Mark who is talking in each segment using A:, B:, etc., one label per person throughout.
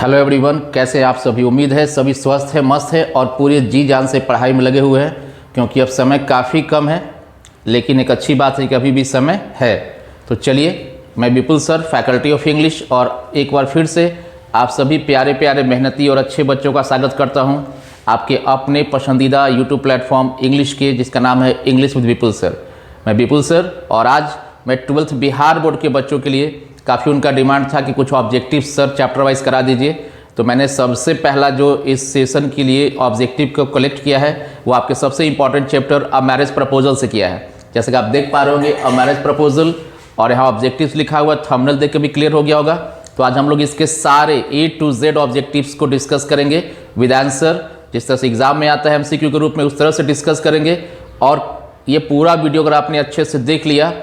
A: Hello everyone, कैसे हैं आप सभी। उम्मीद है सभी स्वस्थ है, मस्त है और पूरे जी जान से पढ़ाई में लगे हुए हैं, क्योंकि अब समय काफ़ी कम है। लेकिन एक अच्छी बात है कि अभी भी समय है। तो चलिए, मैं विपुल सर, फैकल्टी ऑफ इंग्लिश, और एक बार फिर से आप सभी प्यारे प्यारे मेहनती और अच्छे बच्चों का स्वागत करता हूं आपके अपने पसंदीदा यूट्यूब प्लेटफॉर्म इंग्लिश के, जिसका नाम है इंग्लिश विद विपुल सर। मैं विपुल सर, और आज मैं 12th बिहार बोर्ड के बच्चों के लिए, काफ़ी उनका डिमांड था कि कुछ ऑब्जेक्टिव सर चैप्टर वाइज करा दीजिए, तो मैंने सबसे पहला जो इस सेशन के लिए ऑब्जेक्टिव को कलेक्ट किया है वो आपके सबसे इंपॉर्टेंट चैप्टर अ मैरिज प्रपोजल से किया है। जैसे कि आप देख पा रहे होंगे अ मैरिज प्रपोजल, और यहाँ ऑब्जेक्टिव्स लिखा हुआ, थंबनेल देख के भी क्लियर हो गया होगा। तो आज हम लोग इसके सारे A to Z ऑब्जेक्टिव्स को डिस्कस करेंगे विद आंसर, जिस तरह से एग्जाम में आता है MCQ के रूप में, उस तरह से डिस्कस करेंगे। और ये पूरा वीडियो अगर आपने अच्छे से देख लिया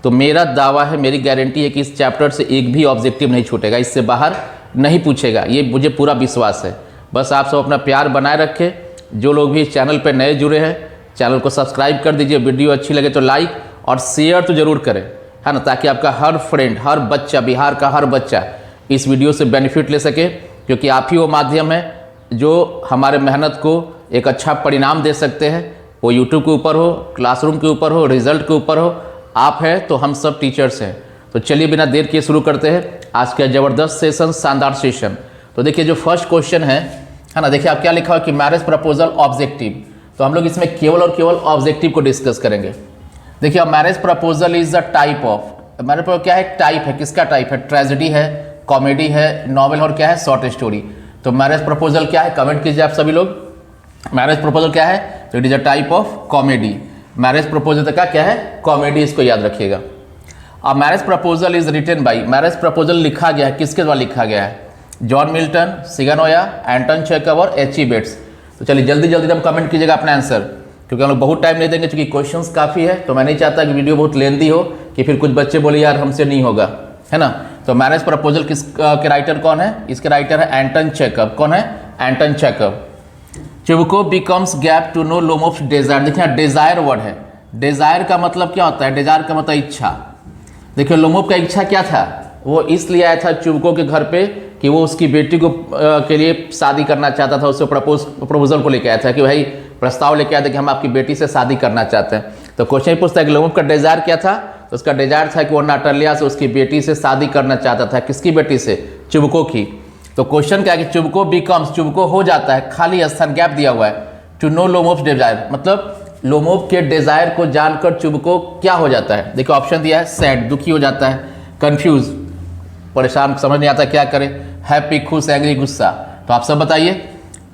A: तो मेरा दावा है, मेरी गारंटी है कि इस चैप्टर से एक भी ऑब्जेक्टिव नहीं छूटेगा, इससे बाहर नहीं पूछेगा, ये मुझे पूरा विश्वास है। बस आप सब अपना प्यार बनाए रखें। जो लोग भी इस चैनल पर नए जुड़े हैं, चैनल को सब्सक्राइब कर दीजिए, वीडियो अच्छी लगे तो लाइक और शेयर तो ज़रूर करें, है ना, ताकि आपका हर फ्रेंड, हर बच्चा, बिहार का हर बच्चा इस वीडियो से बेनिफिट ले सके। क्योंकि आप ही वो माध्यम है जो हमारे मेहनत को एक अच्छा परिणाम दे सकते हैं। वो यूट्यूब के ऊपर हो, क्लासरूम के ऊपर हो, रिजल्ट के ऊपर हो, आप हैं तो हम सब टीचर्स हैं। तो चलिए बिना देर किए शुरू करते हैं आज का ज़बरदस्त सेशन, शानदार सेशन। तो देखिए, जो फर्स्ट क्वेश्चन है ना, देखिए आप क्या लिखा हुआ कि मैरिज प्रपोजल ऑब्जेक्टिव। तो हम लोग इसमें केवल और केवल ऑब्जेक्टिव को डिस्कस करेंगे। देखिए, marriage proposal is the type of, marriage proposal क्या है, टाइप है। किसका टाइप है? ट्रेजेडी है, कॉमेडी है, नॉवेल, और क्या है, शॉर्ट स्टोरी। तो मैरिज प्रपोजल क्या है, कमेंट कीजिए आप सभी लोग। मैरिज प्रपोजल क्या है? तो it is a type of comedy. Marriage proposal का क्या है? कॉमेडी, इसको याद रखिएगा। अब marriage proposal is written by, marriage proposal लिखा गया है, किसके द्वारा लिखा गया है? जॉन मिल्टन, सिगनोया, एंटन चेकव और H.E. बेट्स। तो चलिए जल्दी जल्दी हम कमेंट कीजिएगा अपना आंसर, क्योंकि हम लोग बहुत टाइम नहीं देंगे, क्योंकि क्वेश्चंस काफ़ी है। तो मैं नहीं चाहता कि वीडियो बहुत लेंदी हो, कि फिर कुछ बच्चे बोले यार हमसे नहीं होगा, है ना। तो मैरिज प्रपोजल किस के राइटर कौन है? इसके राइटर है एंटन चेकव। कौन है? Anton Chekhov. Chubukov becomes gap to know Lomov's desire. देखिए, डिजायर वर्ड है। डिजायर का मतलब क्या होता है? डिजायर का मतलब इच्छा। देखिए, लोमोफ का इच्छा क्या था? वो इसलिए आया था चुबको के घर पे कि वो उसकी बेटी को के लिए शादी करना चाहता था। उससे प्रपोजल को लेकर आया था कि भाई प्रस्ताव लेके आया था कि हम आपकी बेटी से शादी करना चाहते हैं। तो क्वेश्चन पूछता है कि लोमोफ का डिजायर क्या था? तो उसका डिजायर था कि वो नाटालिया से, उसकी बेटी से शादी करना चाहता था। किसकी बेटी से? चुबको की। तो क्वेश्चन क्या है कि चुबको बिकम्स, चुबको हो जाता है, खाली स्थान गैप दिया हुआ है, टू नो लोमोफ्स डिजायर, मतलब लोमोफ के डिजायर को जानकर चुबको क्या हो जाता है? देखो ऑप्शन दिया है, सैड, दुखी हो जाता है, कंफ्यूज, परेशान, समझ नहीं आता क्या करे, हैप्पी, खुश, एंग्री, गुस्सा। तो आप सब बताइए।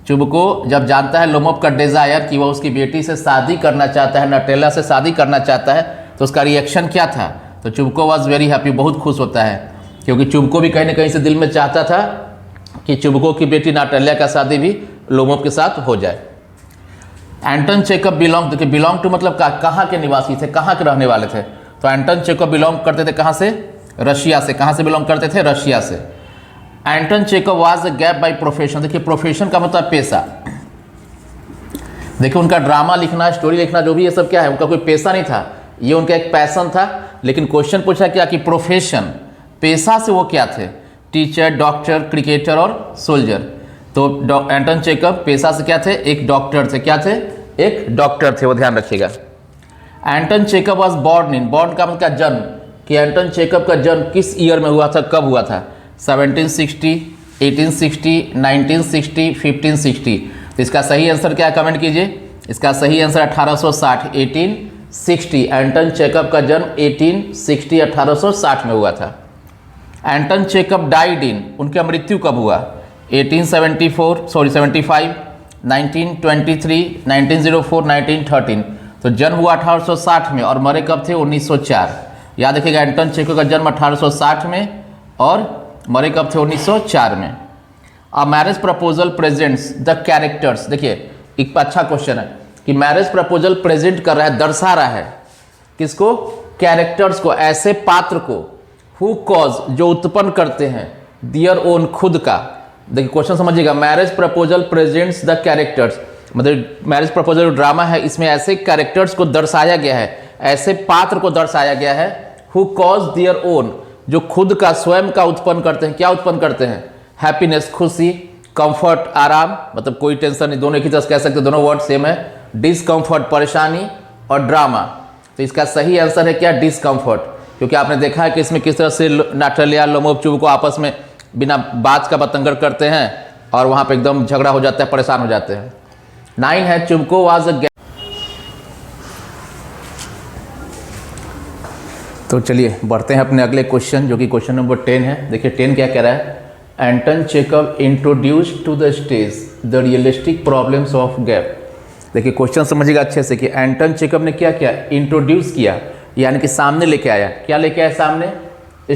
A: चुबको जब जानता है लोमोफ का डिजायर कि वह उसकी बेटी से शादी करना चाहता है, नटेला से शादी करना चाहता है, तो उसका रिएक्शन क्या था? तो चुबको वॉज वेरी हैप्पी, बहुत खुश होता है, क्योंकि चुबको भी कहीं ना कहीं से दिल में चाहता था कि चुबको की बेटी नाटालिया का शादी भी लोमोफ के साथ हो जाए। एंटन चेकव बिलोंग, देखिए बिलोंग टू मतलब कहाँ के निवासी थे, कहाँ के रहने वाले थे? तो एंटन चेकव बिलोंग करते थे कहाँ से? रशिया से। कहाँ से बिलोंग करते थे? रशिया से। Anton Chekhov was a gap by profession. देखिए, प्रोफेशन का मतलब पेशा। देखिए, उनका ड्रामा लिखना, स्टोरी लिखना, जो भी ये सब क्या है, उनका कोई पेशा नहीं था, ये उनका एक पैशन था। लेकिन क्वेश्चन पूछा क्या कि प्रोफेशन, पेशा से वो क्या थे? टीचर, डॉक्टर, क्रिकेटर और सोल्जर। तो एंटन चेकव पेशा से क्या थे? एक डॉक्टर थे। क्या थे? एक डॉक्टर थे, वो ध्यान रखिएगा। एंटन Chekhov was born in, born का मतलब जन्म, कि एंटन चेकव का जन्म किस ईयर में हुआ था, कब हुआ था? 1760, 1860, 1960, 1560। तो इसका सही आंसर क्या है? कमेंट कीजिए। इसका सही आंसर 1860, 1860। एंटन चेकव का जन्म 1860, 1860 में हुआ था। एंटन चेकव डाइड इन, उनकी मृत्यु कब हुआ? 75, 1923, 1904, 1913। तो जन्म हुआ 1860 में और मरे कब थे? 1904। याद रखिएगा, एंटन चेकव का जन्म 1860 में और मरे कब थे? 1904 में। अ marriage proposal presents the characters. देखिए, एक अच्छा क्वेश्चन है कि मैरिज प्रपोजल प्रेजेंट कर रहा है, दर्शा रहा है किसको? कैरेक्टर्स को, ऐसे पात्र को, हु कॉज, जो उत्पन्न करते हैं, दियर ओन, खुद का। देखिए क्वेश्चन समझिएगा, marriage proposal presents the characters, मतलब मैरिज प्रपोजल ड्रामा है, इसमें ऐसे कैरेक्टर्स को दर्शाया गया है, ऐसे पात्र को दर्शाया गया है, हु कॉज दियर ओन, जो खुद का, स्वयं का उत्पन्न करते हैं। क्या उत्पन्न करते हैं? हैप्पीनेस खुशी, कंफर्ट आराम, मतलब कोई टेंशन नहीं, दोनों एक ही तरह से कह सकते, दोनों वर्ड सेम है। डिसकंफर्ट परेशानी, और ड्रामा। तो इसका सही आंसर है क्या? डिसकंफर्ट, क्योंकि आपने देखा है कि इसमें किस तरह से नाटलिया लोमोब चुबको आपस में बिना बात का बतंगड़ करते हैं और वहाँ पे एकदम झगड़ा हो जाता है, परेशान हो जाते हैं। 9 है चुबको वाज अ। तो चलिए बढ़ते हैं अपने अगले क्वेश्चन, जो कि क्वेश्चन नंबर 10 है। देखिए 10 क्या कह रहा है? Anton Chekhov introduced to the stage the realistic problems of gap. देखिए क्वेश्चन समझिएगा अच्छे से कि एंटन चेकअप ने क्या किया? इंट्रोड्यूस किया, यानी कि सामने लेके आया। क्या लेके आया सामने?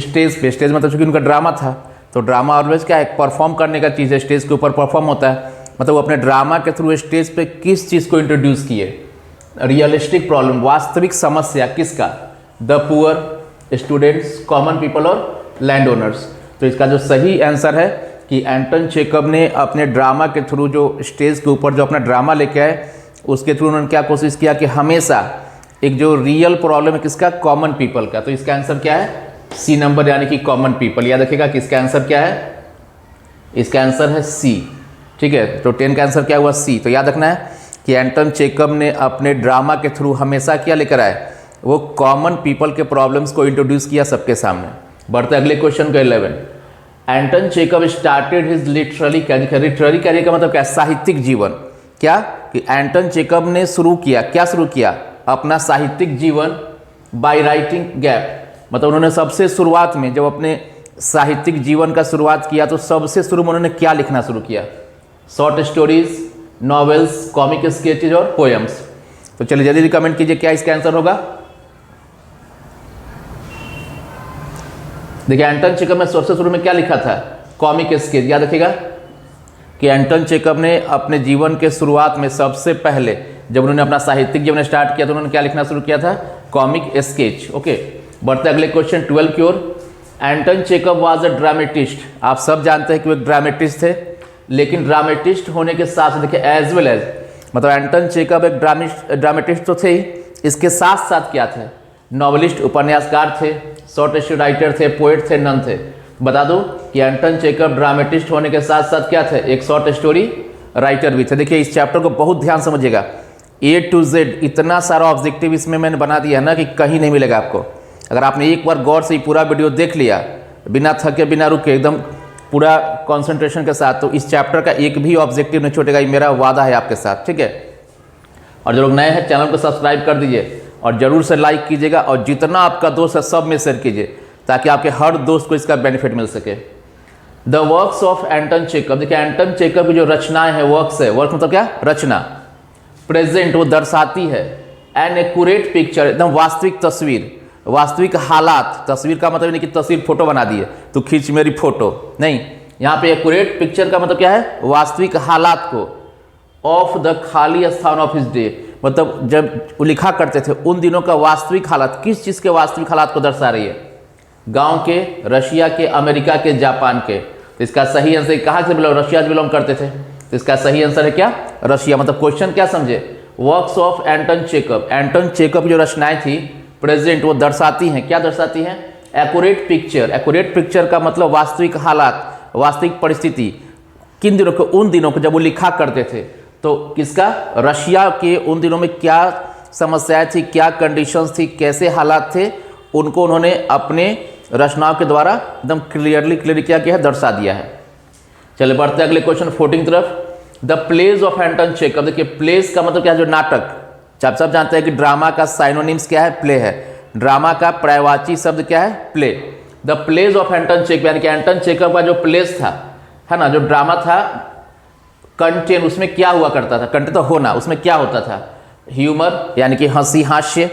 A: स्टेज पे। स्टेज मतलब चूंकि उनका ड्रामा था, तो ड्रामा ऑलवेज क्या है? परफॉर्म करने का चीज़ है, स्टेज के ऊपर परफॉर्म होता है। मतलब वो अपने ड्रामा के थ्रू स्टेज पे किस चीज़ को इंट्रोड्यूस किए? रियलिस्टिक प्रॉब्लम, वास्तविक समस्या। किसका? The poor, students, common people और लैंड ओनर्स। तो इसका जो सही आंसर है कि एंटन चेकअप ने अपने ड्रामा के थ्रू जो स्टेज के ऊपर जो अपना ड्रामा लेके आए, उसके थ्रू उन्होंने क्या कोशिश किया कि हमेशा एक जो रियल प्रॉब्लम है किसका? कॉमन पीपल का। तो इसका आंसर क्या है? सी नंबर, यानी कि कॉमन पीपल। याद रखिएगा कि इसका आंसर क्या है? इसका आंसर है सी। ठीक है, तो 10 का आंसर क्या हुआ? सी। तो याद रखना है कि एंटन चेकअप ने अपने ड्रामा के थ्रू हमेशा क्या लेकर आए? वो कॉमन पीपल के प्रॉब्लम्स को इंट्रोड्यूस किया सबके सामने। बढ़ते अगले क्वेश्चन को 11। Anton Chekhov started his literary career. Literary career का मतलब क्या? साहित्यिक जीवन। क्या? कि एंटन चेकअप ने शुरू किया, क्या शुरू किया? अपना साहित्यिक जीवन बाय राइटिंग गैप। मतलब उन्होंने सबसे शुरुआत में जब अपने साहित्यिक जीवन का शुरुआत किया, तो सबसे शुरू में उन्होंने क्या लिखना शुरू किया? Short stories, novels, comic sketches और पोएम्स। तो चलिए जल्दी कमेंट कीजिए क्या इसका आंसर होगा। देखिए एंटन चेकअप ने सबसे शुरू में क्या लिखा था? Comic sketch. याद रखिएगा कि एंटन चेकअप ने अपने जीवन के शुरुआत में सबसे पहले जब उन्होंने अपना साहित्यिक जीवन स्टार्ट किया, तो उन्होंने क्या लिखना शुरू किया था? Comic sketch. ओके, बढ़ते अगले क्वेश्चन 12 की ओर। एंटन चेकअप वाज अ ड्रामेटिस्ट। आप सब जानते हैं कि वो एक ड्रामेटिस्ट थे, लेकिन ड्रामेटिस्ट होने के साथ देखिए एज वेल एज, मतलब एंटन चेकअप एक ड्रामेटिस्ट तो थे ही, इसके साथ साथ क्या थे? नॉवलिस्ट, उपन्यासकार थे, शॉर्ट स्टोरी राइटर थे, पोएट थे, नन थे। बता दूं कि एंटन चेकअप ड्रामेटिस्ट होने के साथ साथ क्या थे? एक शॉर्ट स्टोरी राइटर भी थे। देखिए इस चैप्टर को बहुत ध्यान समझिएगा, A to Z इतना सारा ऑब्जेक्टिव इसमें मैंने बना दिया है ना कि कहीं नहीं मिलेगा आपको। अगर आपने एक बार गौर से ही पूरा वीडियो देख लिया, बिना थके बिना रुके, एकदम पूरा कंसंट्रेशन के साथ, तो इस चैप्टर का एक भी ऑब्जेक्टिव नहीं छूटेगा, ये मेरा वादा है आपके साथ। ठीक है, और जो लोग नए हैं चैनल को सब्सक्राइब कर दीजिए और जरूर से लाइक कीजिएगा, और जितना आपका दोस्त है सब में शेयर कीजिए, ताकि आपके हर दोस्त को इसका बेनिफिट मिल सके। The works of Anton Chekhov. देखिए एंटन चेकअप की जो रचनाएं हैं, वर्क्स है, वर्क मतलब क्या? रचना। प्रेजेंट वो दर्शाती है, एन एक्यूरेट पिक्चर, एकदम वास्तविक तस्वीर, वास्तविक हालात। तस्वीर का मतलब नहीं कि तस्वीर फोटो बना दी है तो खींच मेरी फोटो, नहीं, यहाँ पे एक्यूरेट पिक्चर का मतलब क्या है? वास्तविक हालात को। ऑफ द खाली स्थान ऑफ हिज डे, मतलब जब वो लिखा करते थे उन दिनों का वास्तविक हालात। किस चीज़ के वास्तविक हालात को दर्शा रही है? गांव के, रशिया के, अमेरिका के, जापान के। तो इसका सही आंसर कहाँ से बिलोंग? रशिया से बिलोंग करते थे, तो इसका सही आंसर है क्या? रशिया। मतलब क्वेश्चन क्या समझे? Works of Anton checkup. Anton checkup जो रचनाएं थी प्रेजेंट, वो दर्शाती हैं, क्या दर्शाती हैं? Accurate picture. एक्यूरेट पिक्चर का मतलब वास्तविक हालात, वास्तविक परिस्थिति। किन दिनों को? उन दिनों को जब वो लिखा करते थे। तो किसका? रशिया के उन दिनों में क्या समस्याएं थी, क्या कंडीशंस थी, कैसे हालात थे, उनको उन्होंने अपने रचनाओं के द्वारा एकदम क्लियर किया गया है, दर्शा दिया है। चलिए बढ़ते अगले क्वेश्चन 14 की तरफ। The plays of Anton Chekhov. देखिए प्लेज का मतलब क्या है? जो नाटक। आप सब जानते हैं कि ड्रामा का साइनोनिम्स क्या है? प्ले है। ड्रामा का पर्यायवाची शब्द क्या है? Play. The plays of Anton Chekhov, यानी कि एंटन चेकअप का जो प्लेज था, है ना, जो ड्रामा था, कंटेन, उसमें क्या हुआ करता था? कंटेन तो होना, उसमें क्या होता था? ह्यूमर, यानी कि हंसी हास्य,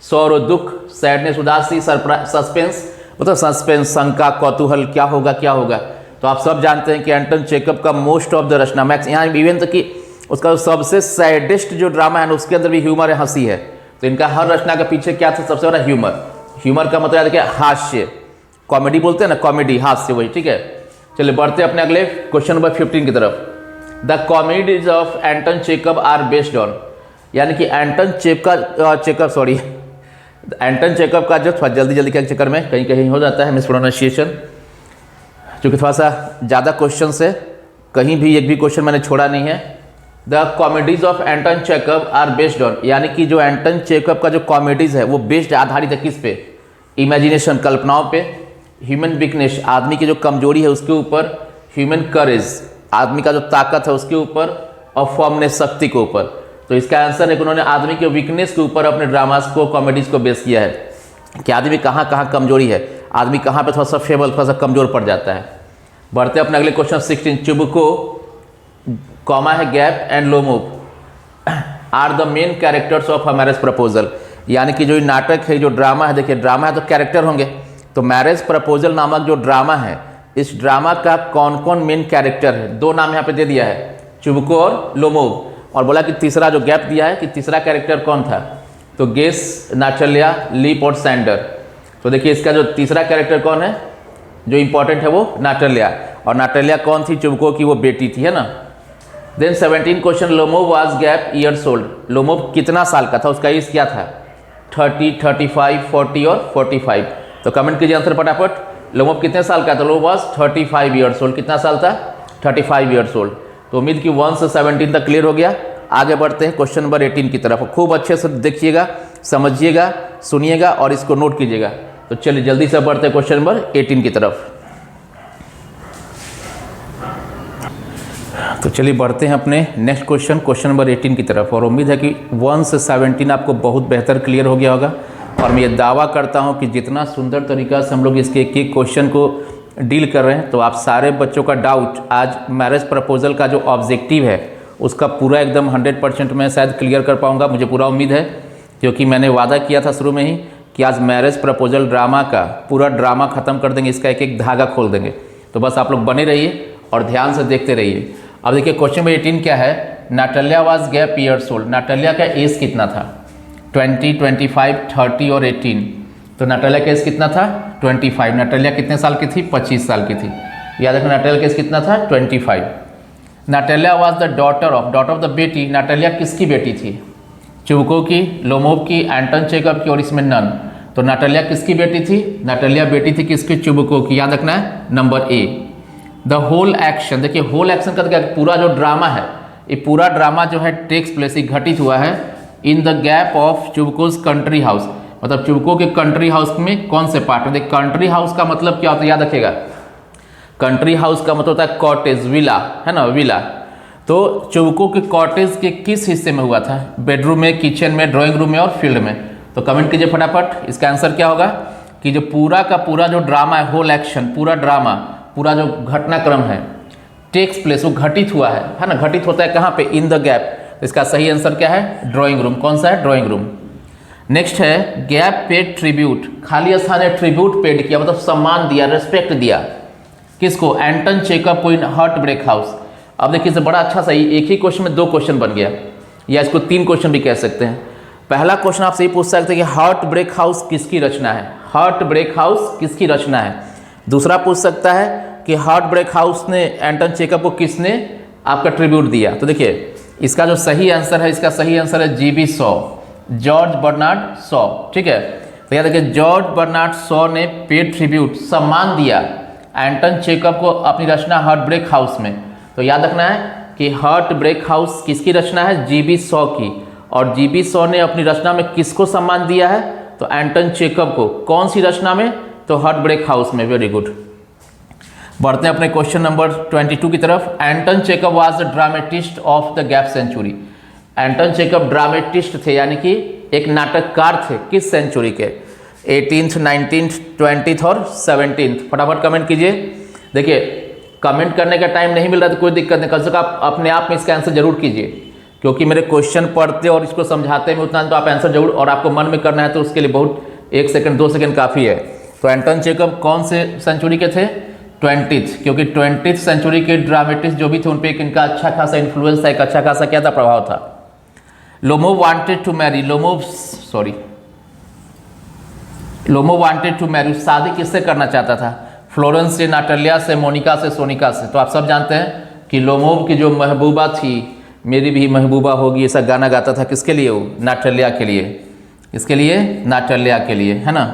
A: सौर दुख, सैडनेस उदासी, सस्पेंस, मतलब सस्पेंस, शंका, कौतूहल, क्या होगा क्या होगा। तो आप सब जानते हैं कि एंटन चेकअप का मोस्ट ऑफ द रचना, मैक्स यहाँ इवन तक कि उसका सबसे सैडेस्ट जो ड्रामा है उसके अंदर भी ह्यूमर है, हंसी है। तो इनका हर रचना के पीछे क्या था? सबसे बड़ा ह्यूमर। ह्यूमर का मतलब क्या? हास्य, कॉमेडी बोलते हैं ना, कॉमेडी, हास्य, वही। ठीक है, चलिए बढ़ते हैं अपने अगले क्वेश्चन नंबर 15 की तरफ। The comedies of Anton Chekhov are based on, यानी कि एंटन चेकअप का जो थोड़ा जल्दी के चक्कर में कहीं कहीं हो जाता है मिसप्रोनाउंसिएशन, क्योंकि थोड़ा सा ज़्यादा क्वेश्चन है, कहीं भी एक भी क्वेश्चन मैंने छोड़ा नहीं है। The comedies of Anton Chekhov are based on, यानी कि जो एंटन चेकअप का जो कॉमेडीज है वो बेस्ड आधारित है किस पे? इमेजिनेशन, कल्पनाओं पे। ह्यूमन वीकनेस, आदमी की जो कमजोरी है उसके ऊपर। ह्यूमन करेज, आदमी का जो ताकत है उसके ऊपर। और फॉर्मनेस, शक्ति के ऊपर। तो इसका आंसर है कि उन्होंने आदमी के वीकनेस के ऊपर अपने ड्रामास को, कॉमेडीज को बेस किया है कि आदमी कहाँ कहाँ कमजोरी है, आदमी कहाँ पे थोड़ा सा फेबल, थोड़ा सा कमजोर पड़ जाता है। बढ़ते अपने अगले क्वेश्चन 16। चुबको, कॉमा है गैप and Lomov are the main characters of a marriage proposal, यानी कि जो नाटक है, जो ड्रामा है, देखिए ड्रामा है तो कैरेक्टर होंगे, तो मैरिज प्रपोजल नामक जो ड्रामा है, इस ड्रामा का कौन कौन मेन कैरेक्टर है? दो नाम यहाँ पे दे दिया है, चुबको और लोमोव, और बोला कि तीसरा जो गैप दिया है कि तीसरा कैरेक्टर कौन था, तो गेस, नाटल्या, लीप और सैंडर। तो देखिए इसका जो तीसरा कैरेक्टर कौन है, जो इंपॉर्टेंट है वो नाटल्या, और नाटल्या कौन थी? चुबको की वो बेटी थी, है ना। देन 17 क्वेश्चन, लोमोव वाज गैप ईयर्स ओल्ड, लोमोव कितना साल का था, उसका एज क्या था? 30, 35, 40 और 45। तो कमेंट कीजिए आंसर फटाफट। लोमोव कितने साल का था? Lomov was 35 years old. कितना साल था? 35 ईयर्स ओल्ड। तो उम्मीद की 1 से 17 तक क्लियर हो गया। आगे बढ़ते हैं क्वेश्चन नंबर 18 की तरफ। खूब अच्छे से देखिएगा, समझिएगा, सुनिएगा और इसको नोट कीजिएगा। तो चलिए जल्दी से बढ़ते हैं क्वेश्चन नंबर 18 की तरफ। तो चलिए बढ़ते हैं अपने नेक्स्ट क्वेश्चन, क्वेश्चन नंबर 18 की तरफ। और उम्मीद है कि 1 से 17 आपको बहुत बेहतर क्लियर हो गया होगा। और मैं ये दावा करता हूँ कि जितना सुंदर तरीका से हम लोग इसके एक एक क्वेश्चन को डील कर रहे हैं, तो आप सारे बच्चों का डाउट आज मैरिज प्रपोजल का जो ऑब्जेक्टिव है उसका पूरा एकदम 100% मैं शायद क्लियर कर पाऊँगा, मुझे पूरा उम्मीद है। क्योंकि मैंने वादा किया था शुरू में ही कि आज मैरिज प्रपोजल ड्रामा का पूरा ड्रामा ख़त्म कर देंगे, इसका एक एक धागा खोल देंगे। तो बस आप लोग बने रहिए और ध्यान से देखते रहिए। अब देखिए क्वेश्चन नंबर 18 क्या है, नाटल्या वाज गैप ईयर्स ओल्ड, नाटल्या का एज कितना था? 20, 25, 30 और 18। तो नाटल्या का एज कितना था? 25। नाटल्या कितने साल की थी? 25 साल की थी। याद रखना नाटल्या का एज कितना था? 25। Natalya was the daughter of the बेटी, नाटल्या किसकी बेटी थी? चुबको की, लोमोव की, एंटन चेकअप की और इसमें नन। तो नाटल्या किसकी बेटी थी? नाटल्या बेटी थी किसकी? चुबको की। याद रखना है number A. The whole action, देखिए होल एक्शन का क्या, पूरा जो ड्रामा है, ये पूरा ड्रामा जो है टेक्स प्लेस, घटित हुआ है in the gap of Chubukov's country house, मतलब चुबको के कंट्री हाउस में कौन से पार्ट में? देखिए कंट्री हाउस का मतलब क्या होता है, याद रखिएगा। कंट्री हाउस का मतलब होता है कॉटेज, विला, है ना, विला। तो चुबको के कॉटेज के किस हिस्से में हुआ था? बेडरूम में, किचन में, ड्राइंग रूम में और फील्ड में। तो कमेंट कीजिए फटाफट, इसका आंसर क्या होगा कि जो पूरा का पूरा जो ड्रामा है, होल एक्शन, पूरा ड्रामा, पूरा जो घटनाक्रम है, टेक्स प्लेस, वो घटित हुआ है ना, घटित होता है कहाँ पे? इन द गैप। तो इसका सही आंसर क्या है? Drawing room. कौन सा है? Drawing room. नेक्स्ट है गैप पेड ट्रिब्यूट, खाली स्थान ने ट्रिब्यूट पेड किया, मतलब सम्मान दिया, रेस्पेक्ट दिया। किसको? एंटन चेकअप को इन हार्ट ब्रेक हाउस। अब देखिए इसे बड़ा अच्छा सही, एक ही क्वेश्चन में 2 क्वेश्चन बन गया, या इसको 3 क्वेश्चन भी कह सकते हैं। पहला क्वेश्चन आपसे ये पूछ सकते हैं कि हार्ट ब्रेक हाउस किसकी रचना है? हार्ट ब्रेक हाउस किसकी रचना है? दूसरा पूछ सकता है कि हार्ट ब्रेक हाउस ने, एंटन चेकअप को किसने आपका ट्रिब्यूट दिया? तो देखिए इसका जो सही आंसर है, इसका सही आंसर है GB Shaw, George Bernard Shaw. ठीक है, तो याद रखिए जॉर्ज बर्नार्ड शॉ ने पेड ट्रिब्यूट, सम्मान दिया एंटन चेकअप को अपनी रचना हार्ट ब्रेक हाउस में। तो याद रखना है कि हार्ट ब्रेक हाउस किसकी रचना है? GB शॉ की। और GB शॉ ने अपनी रचना में किसको सम्मान दिया है? तो एंटन चेकअप को। कौन सी रचना में? तो हार्ट ब्रेक हाउस में। Very good. बढ़ते हैं अपने क्वेश्चन नंबर 22 की तरफ। Anton Chekhov was the dramatist of the gap century, Anton Chekhov dramatist थे, यानी कि एक नाटककार थे, किस सेंचुरी के? 18th, 19th, 20th और 17th। फटाफट कमेंट कीजिए। देखिए कमेंट करने का टाइम नहीं मिल रहा तो कोई दिक्कत नहीं, कम से कम आप अपने आप में इसका आंसर जरूर कीजिए, क्योंकि मेरे क्वेश्चन पढ़ते और इसको समझाते में उतना तो आप आंसर जरूर, और आपको मन में करना है तो उसके लिए बहुत 1 सेकंड 2 सेकंड काफ़ी है। तो एंटन चेकअप कौन से सेंचुरी के थे? 20th, क्योंकि 20th सेंचुरी के ड्रामेटिस्ट जो भी थे उन पर इनका अच्छा खासा इन्फ्लुएंस था, एक अच्छा खासा क्या था? प्रभाव था। Lomov wanted to marry, Lomov wanted to marry, शादी किससे करना चाहता था? फ्लोरेंस से, नाटल्या से, मोनिका से, सोनिका से। तो आप सब जानते हैं कि लोमोव की जो महबूबा थी, मेरी भी महबूबा होगी, ऐसा गाना गाता था, किसके लिए? वो नाटल्या के लिए। इसके लिए? नाटल्या के लिए, है ना।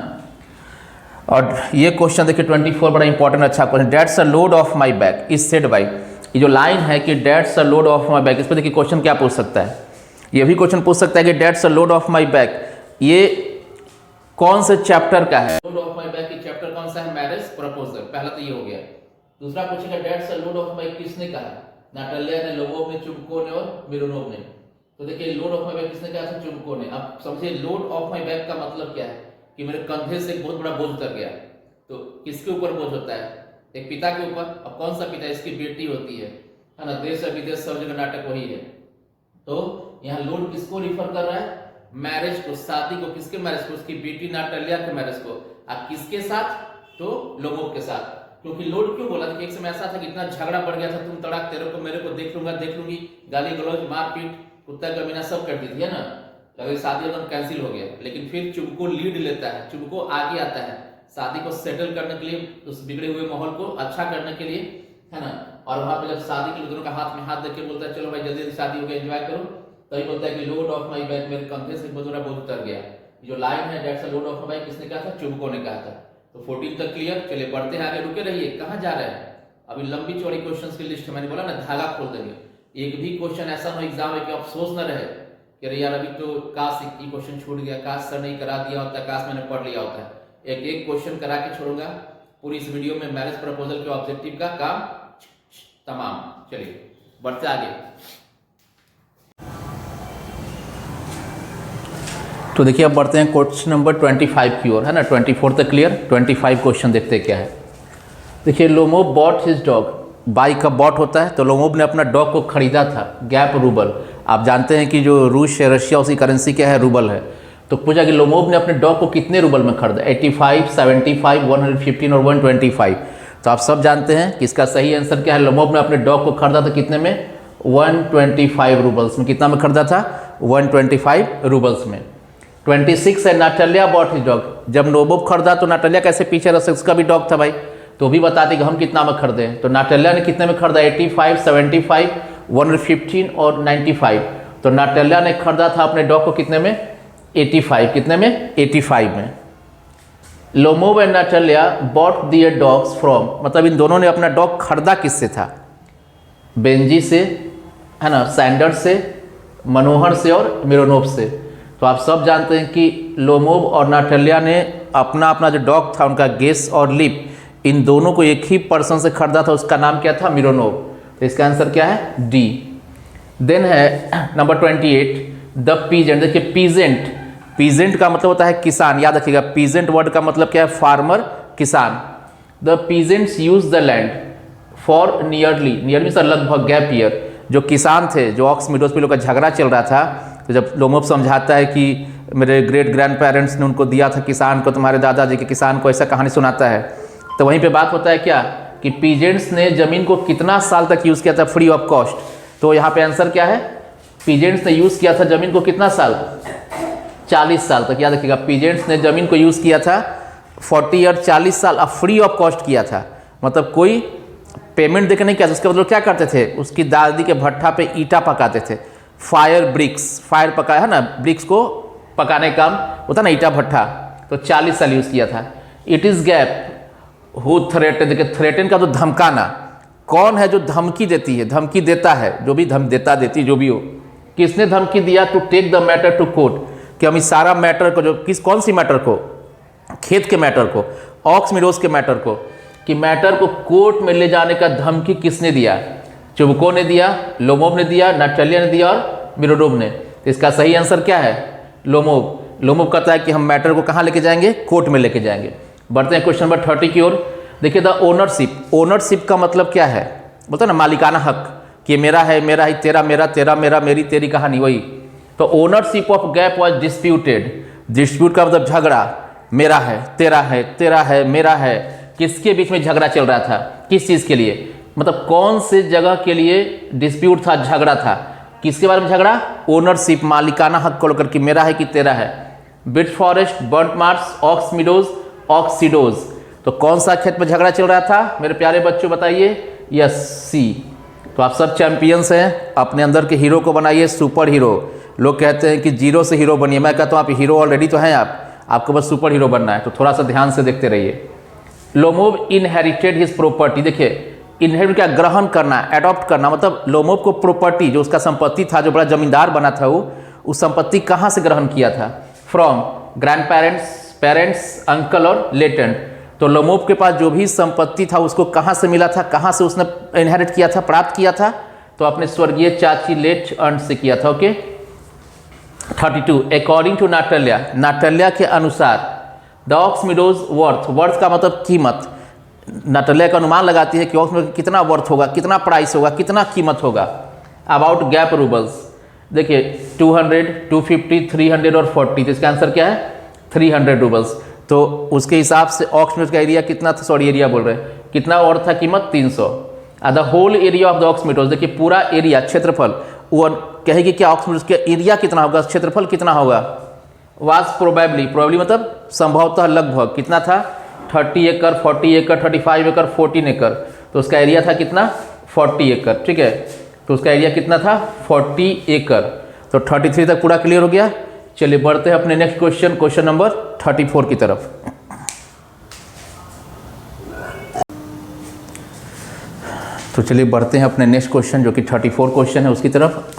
A: और ये क्वेश्चन देखिए 24 बड़ा इंपॉर्टेंट अच्छा question, dates a load of my back is said by, ये जो लाइन है कि dates a load of my back, इस पर देखिए क्वेश्चन क्या पूछ सकता है, ये भी क्वेश्चन पूछ सकता है कि dates a load of my back ये कौन से चैप्टर का है, लोड ऑफ माई बैक की चैप्टर कौन सा है, मैरिज प्रपोजल, पहला तो ये हो गया। दूसरा पूछेगा dates a load of my किसने कहा, नाटालिया ने, लोगोव ने, चुबको ने और मिरोनोव ने। तो देखिए लोड ऑफ माई बैक किसने कहा था, चुबको ने। अब समझिए लोड ऑफ माई बैक का मतलब क्या है कि मेरे कंधे से एक बहुत बड़ा बोझ उतर गया। तो किसके ऊपर बोझ होता है, एक पिता के ऊपर। अब कौन सा पिता, इसकी बेटी होती है ना, देश और विदेश सब जगह नाटक वही है। तो यहाँ लोड किसको रिफर कर रहा है, मैरिज को, शादी को, किसके मैरिज को, उसकी बेटी नाटालिया के मैरिज को। अब किसके साथ, तो लोगों के साथ। क्योंकि लोड क्यों बोला, एक समय ऐसा था कि इतना झगड़ा बढ़ गया था, तुम तड़ाक तेरे को मेरे को देख लूंगा देख लूंगी, गाली गलौज मारपीट कुत्ता कमीना सब कर दी थी, है ना। तो शादी एकदम कैंसिल हो गया। लेकिन फिर चुबको लीड लेता है, चुबको आगे आता है शादी को सेटल करने के लिए, उस बिगड़े हुए माहौल को अच्छा करने के लिए, है ना। और वहां पे जब शादी के लिए दोनों का हाथ में हाथ देख के बोलता है चलो भाई जल्दी जल्दी शादी हो गई, एंजॉय करो, तभी बोलता है कि लोड ऑफ माई बैक, मेरे कंधे से बहुत बड़ा बोझ उतर गया। जो लाइन है dates a load of my back किसने कहा था, चुबको ने कहा था। तो 14 तक क्लियर। चलिए बढ़ते हैं आगे, रुके रहिए, कहाँ जा रहे हैं, अभी लंबी चौड़ी क्वेश्चंस की लिस्ट है, मैंने बोला ना धागा खोल देंगे। एक भी क्वेश्चन ऐसा हो एग्जाम में कि अफसोस न रहे कि अरे यार अभी तो काश ये क्वेश्चन छूट गया, काश सर नहीं करा दिया होता, काश मैंने पढ़ लिया होता। एक एक क्वेश्चन करा के छोड़ूंगा पूरी इस वीडियो में, मैरिज प्रपोजल के ऑब्जेक्टिव का काम तमाम। चलिए बढ़ते आगे। तो देखिए अब बढ़ते हैं क्वेश्चन नंबर 25 की ओर, है ना। 24 तक क्लियर, 25 क्वेश्चन देखते हैं क्या है। देखिए Lomov bot his dog, by का बॉट होता है, तो लोमोव ने अपना डॉग को खरीदा था, गैप रूबल। आप जानते हैं कि जो रूस है, रशिया, उसी करेंसी क्या है, रूबल है। तो पूछा कि लोमोव ने अपने डॉग को कितने रूबल में खरीदा, 85, 75, 115 और 125। तो आप सब जानते हैं कि इसका सही आंसर क्या है, लोमोव ने अपने डॉग को खरीदा था कितने में, 125 रूबल्स में। कितना में खरीदा था, 125 रूबल्स में। 26 है नाटालिया बॉट हिज डॉग, जब लोमोव खरीदा तो नाटालिया कैसे पीछे रह सकता, उसका भी डॉग था भाई, तो भी बता दें कि हम कितना में खरीदे। तो नाटालिया ने कितने में खरीदा, 85, 75, 115 और 95। तो नाटालिया ने खरीदा था अपने डॉग को कितने में, 85, कितने में, 85 में। Lomov and Natalia bought their dogs from, मतलब इन दोनों ने अपना डॉग खरीदा किससे था, बेंजी से, है ना, सैंडर्स से, मनोहर से और मिरोनोव से। तो आप सब जानते हैं कि लोमोव और नाटालिया ने अपना अपना जो डॉग था उनका गेस और लिप, इन दोनों को एक ही पर्सन से खरीदा था, उसका नाम क्या था, मिरोनोव। तो इसका आंसर क्या है, डी। देन है नंबर 28 द पीजेंट। देखिए पीजेंट, पीजेंट का मतलब होता है किसान, याद रखिएगा, पीजेंट वर्ड का मतलब क्या है, फार्मर, किसान। The peasants use the land for nearly sir लगभग गैप ईयर। जो किसान थे, जो ऑक्स मीडोज पे लोग का झगड़ा चल रहा था, तो जब लोमोव समझाता है कि मेरे ग्रेट ग्रैंड पेरेंट्स ने उनको दिया था किसान को, तुम्हारे दादाजी के किसान को, ऐसा कहानी सुनाता है। तो वहीं पे बात होता है क्या कि पीजेंट्स ने जमीन को कितना साल तक यूज़ किया था फ्री ऑफ कॉस्ट। तो यहाँ पे आंसर क्या है, पीजेंट्स ने यूज़ किया था जमीन को कितना साल, 40 साल तक। याद रखिएगा, पीजेंट्स ने जमीन को यूज़ किया था 40 ईयर, 40 साल, अब फ्री ऑफ कॉस्ट किया था, मतलब कोई पेमेंट देकर नहीं किया था। उसके मतलब क्या करते थे, उसकी दादी के भट्ठा पे ईटा पकाते थे, फायर ब्रिक्स, फायर पकाया है ना, ब्रिक्स को पकाने का काम होता ना, ईटा भट्ठा। तो 40 साल यूज़ किया था। It is gap who threaten, देखिए थ्रेटन का तो धमकाना, कौन है जो धमकी देती है, धमकी देता है, जो भी धम देता देती जो भी हो, किसने धमकी दिया, to take the matter to court, कि हम इस सारा मैटर को, जो किस कौन सी मैटर को, खेत के मैटर को, ऑक्स मीडोज के मैटर को, कि मैटर को कोर्ट में ले जाने का धमकी किसने दिया, चुबको ने दिया, लोमोव ने दिया, नाटालिया ने दिया और मिरोनोव ने। तो इसका सही आंसर क्या है, लोमोव। लोमोव कहता है कि हम मैटर को कहाँ लेके जाएंगे, कोर्ट में लेके जाएंगे। बढ़ते हैं क्वेश्चन नंबर 30 की ओर। देखिए द ओनरशिप, ओनरशिप का मतलब क्या है, बोलते हैं ना मालिकाना हक, कि मेरा है, मेरा ही, तेरा मेरा, तेरा मेरा, मेरी तेरी कहानी, वही। तो ownership of gap was disputed, dispute का मतलब झगड़ा, मेरा है, तेरा है, तेरा है, मेरा है, किसके बीच में झगड़ा चल रहा था, किस चीज़ के लिए, मतलब कौन से जगह के लिए डिस्प्यूट था, झगड़ा था, किसके बारे में झगड़ा, ओनरशिप, मालिकाना हक को लेकर, कि मेरा है कि तेरा है। Bit forest, burnt marsh, ox meadows, ox meadows. तो कौन सा खेत में झगड़ा चल रहा था मेरे प्यारे बच्चों, बताइए, यस सी। तो आप सब चैंपियंस हैं, अपने अंदर के हीरो को बनाइए सुपर हीरो। लोग कहते हैं कि जीरो से हीरो बनिए, मैं कहता हूँ आप हीरो ऑलरेडी तो हैं, आप आपको बस सुपर हीरो बनना है, तो थोड़ा सा ध्यान से देखते रहिए। लोमोव इनहेरिटेड हिज प्रॉपर्टी, देखिए इनहेरिट क्या, ग्रहण करना, एडॉप्ट करना, मतलब लोमोव को प्रॉपर्टी जो उसका संपत्ति था, जो बड़ा जमींदार बना था वो, उस संपत्ति कहाँ से ग्रहण किया था? From grand parents, parents, uncle और लेटेंट। तो लोमोव के पास जो भी संपत्ति था उसको कहाँ से मिला था, कहाँ से उसने इनहेरिट किया था, प्राप्त किया था? तो अपने स्वर्गीय चाची लेट अंट से किया था। ओके 32 अकॉर्डिंग टू नाटल्या, नाटल्या के अनुसार द ऑक्समीडोज वर्थ, वर्थ का मतलब कीमत, नाटल्या का अनुमान लगाती है कि ऑक्समीडोज कितना वर्थ होगा, कितना प्राइस होगा, कितना कीमत होगा। अबाउट गैप रूबल्स, देखिए 200, 250, 300 और 40, तो इसका आंसर क्या है? 300 रूबल्स। तो उसके हिसाब से ऑक्समीडोज का एरिया कितना था, सॉरी एरिया बोल रहे हैं, कितना और था कीमत? 300। The whole area of the ox meadows, देखिए पूरा एरिया, क्षेत्रफल, वो कहेगी क्या ऑक्समीडोज का एरिया कितना होगा, क्षेत्रफल कितना होगा? वाज प्रोबेबली, प्रोबेबली मतलब संभवतः, लगभग कितना था? 30 एकड़, 40 एकड़, 35 एकड़, 14 एकड़। तो उसका एरिया था कितना? 40 एकड़, ठीक है। तो उसका एरिया कितना था? 40 एकड़। तो 33 तक पूरा क्लियर हो गया। चलिए बढ़ते हैं अपने नेक्स्ट क्वेश्चन, क्वेश्चन नंबर 34 की तरफ। तो चलिए बढ़ते हैं अपने नेक्स्ट क्वेश्चन जो कि 34 क्वेश्चन है उसकी तरफ।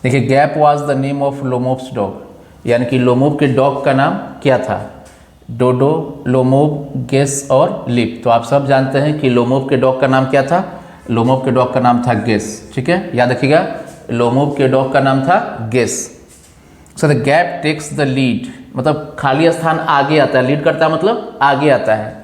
A: देखिए gap was the name of Lomov's dog, यानी कि लोमोव के डॉग का नाम क्या था? डोडो, लोमोव, गेस और लिप। तो आप सब जानते हैं कि लोमोव के डॉग का नाम क्या था? लोमोव के डॉग का नाम था गेस, ठीक है, याद रखिएगा, लोमोव के डॉग का नाम था Guess. So the gap takes the lead, मतलब खाली स्थान आगे आता है, लीड करता है मतलब आगे आता है।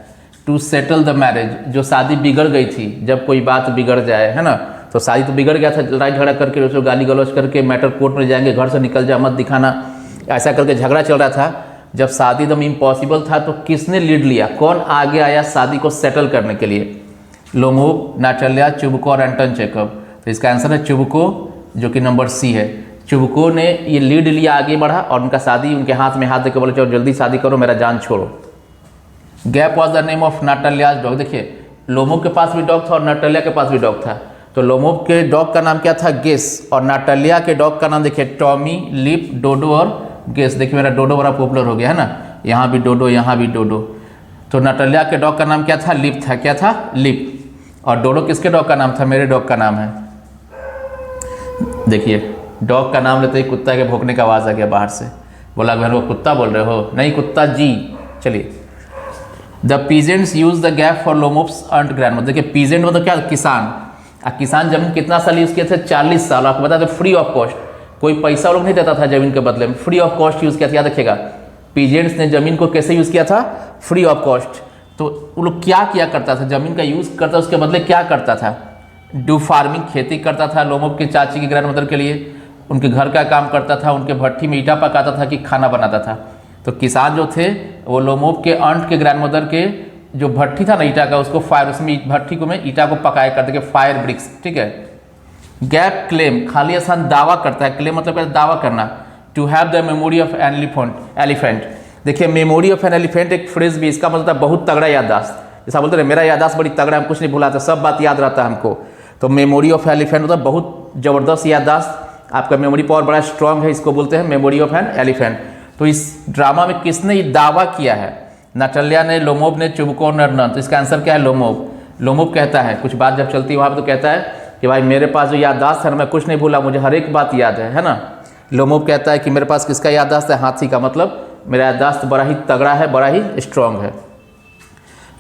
A: टू सेटल द मैरिज, जो शादी बिगड़ गई थी, जब कोई बात बिगड़ जाए, है ना, तो शादी तो बिगड़ गया था, लड़ाई झगड़ा करके, उसको गाली गलौज करके मैटर कोर्ट में जाएंगे, घर से निकल जा मत दिखाना, ऐसा करके झगड़ा चल रहा था। जब शादी एकदम इम्पॉसिबल था तो किसने लीड लिया, कौन आगे आया शादी को सेटल करने के लिए? लोमोव, नाटल्या, चुबको और एंटन चेकब। तो इसका आंसर है चुबको, जो कि नंबर सी है। चुबको ने ये लीड लिया, आगे बढ़ा और उनका शादी उनके हाथ में हाथ देकर बोले चलो जल्दी शादी करो, मेरा जान छोड़ो। Gap was the name of Natalya's dog, देखिए लोमोव के पास भी डॉग था और नाटल्या के पास भी डॉग था। तो लोमोव के डॉग का नाम क्या था? गेस। और नाटल्या के डॉग का नाम देखिए टॉमी, लिप, डोडो और गेस। देखिए मेरा डोडो बड़ा पॉपुलर हो गया है ना, यहाँ भी डोडो, यहाँ भी डोडो। तो नाटल्या के डॉग का नाम क्या था? लिप था, क्या था? लिप। और डोडो किसके डॉग का नाम था? मेरे डॉग का नाम है। देखिए डॉग का नाम लेते ही कुत्ता के भौंकने का आवाज़ आ गया बाहर से, बोला बहन वो कुत्ता बोल रहे हो? नहीं कुत्ता जी। चलिए the peasants use the gap for Lomov's earned grand, देखिए पीजेंट मतलब क्या? किसान। किसान जमीन कितना साल यूज़ किए थे? 40 साल। आपको बता दें फ्री ऑफ कॉस्ट, कोई पैसा लोग नहीं देता था जमीन के बदले में, फ्री ऑफ कॉस्ट यूज़ किया था। याद रखिएगा पीजेंट्स ने जमीन को कैसे यूज़ किया था? Free of cost. तो वो लोग क्या किया करता था? जमीन का यूज़ करता, उसके बदले क्या करता था? डू फार्मिंग, खेती करता था लोमोव की चाची की ग्रैंड मदर के लिए, उनके घर का काम करता था, उनके भट्टी में ईटा पकाता था कि खाना बनाता था। तो किसान जो थे वो लोमोव के अंट के ग्रैंड मदर के जो भट्टी था ना ईटा का, उसको फायर, उसमें भट्टी को में ईटा को पकाया करते थे, फायर ब्रिक्स, ठीक है। गैप क्लेम, खाली स्थान दावा करता है, क्लेम मतलब दावा करना। To have the memory of an elephant, देखिए मेमोरी ऑफ एन एलिफेंट एक फ्रेज भी, इसका मतलब बहुत तगड़ा याददाश्त, जैसा बोलते हैं मेरा याददाश्त बड़ी तगड़ा, हम कुछ नहीं भुलाते, सब बात याद रहता है हमको। तो मेमोरी ऑफ एलिफेंट मतलब बहुत ज़बरदस्त याददाश्त, आपका मेमोरी पावर बड़ा स्ट्रांग है, इसको बोलते हैं मेमोरी ऑफ एन एलिफेंट। तो इस ड्रामा में किसने ये दावा किया है? नाटल्या ने, लोमोव ने, चुबको ने, अर्नन। तो इसका आंसर क्या है? लोमोव। लोमोव कहता है, कुछ बात जब चलती है वहाँ पर तो कहता है कि भाई मेरे पास जो याददाश्त है ना, मैं कुछ नहीं भूला, मुझे हर एक बात याद है ना। लोमोव कहता है कि मेरे पास किसका याददाश्त है? हाथी का, मतलब मेरा याददाश्त बड़ा ही तगड़ा है, बड़ा ही स्ट्रांग है।